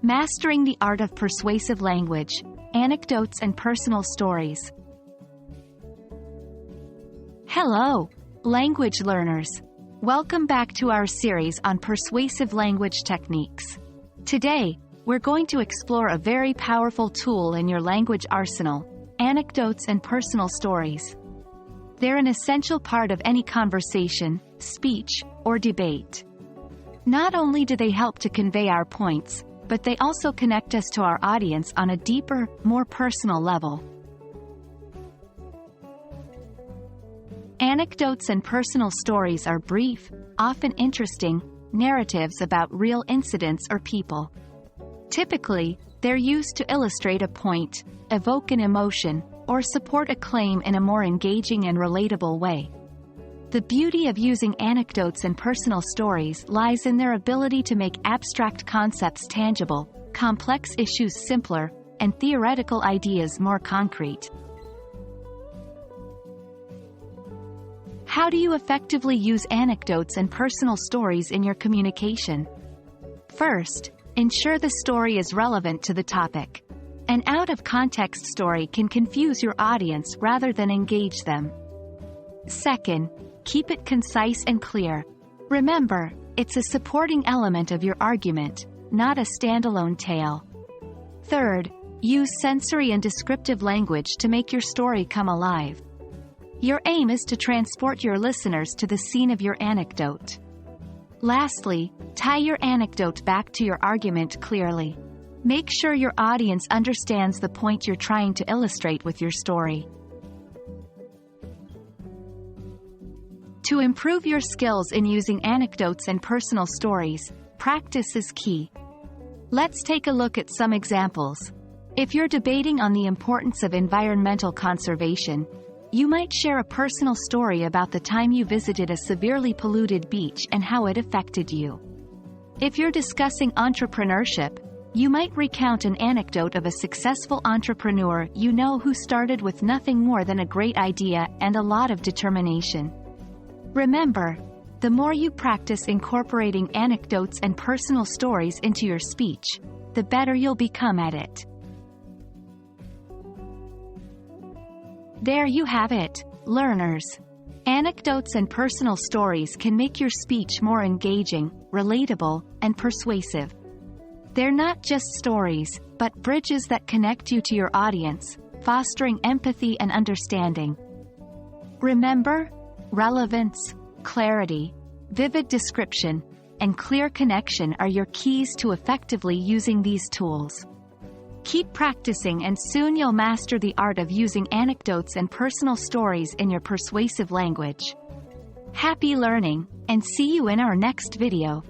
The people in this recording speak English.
Mastering the Art of Persuasive Language, Anecdotes and Personal Stories. Hello, language learners. Welcome back to our series on persuasive language techniques. Today, we're going to explore a very powerful tool in your language arsenal, anecdotes and personal stories. They're an essential part of any conversation, speech, or debate. Not only do they help to convey our points, but they also connect us to our audience on a deeper, more personal level. Anecdotes and personal stories are brief, often interesting, narratives about real incidents or people. Typically, they're used to illustrate a point, evoke an emotion, or support a claim in a more engaging and relatable way. The beauty of using anecdotes and personal stories lies in their ability to make abstract concepts tangible, complex issues simpler, and theoretical ideas more concrete. How do you effectively use anecdotes and personal stories in your communication? First, ensure the story is relevant to the topic. An out-of-context story can confuse your audience rather than engage them. Second, keep it concise and clear. Remember, it's a supporting element of your argument, not a standalone tale. Third, use sensory and descriptive language to make your story come alive. Your aim is to transport your listeners to the scene of your anecdote. Lastly, tie your anecdote back to your argument clearly. Make sure your audience understands the point you're trying to illustrate with your story. To improve your skills in using anecdotes and personal stories, practice is key. Let's take a look at some examples. If you're debating on the importance of environmental conservation, you might share a personal story about the time you visited a severely polluted beach and how it affected you. If you're discussing entrepreneurship, you might recount an anecdote of a successful entrepreneur you know who started with nothing more than a great idea and a lot of determination. Remember, the more you practice incorporating anecdotes and personal stories into your speech, the better you'll become at it. There you have it, learners. Anecdotes and personal stories can make your speech more engaging, relatable, and persuasive. They're not just stories, but bridges that connect you to your audience, fostering empathy and understanding. Remember, relevance, clarity, vivid description, and clear connection are your keys to effectively using these tools. Keep practicing and soon you'll master the art of using anecdotes and personal stories in your persuasive language. Happy learning, and see you in our next video.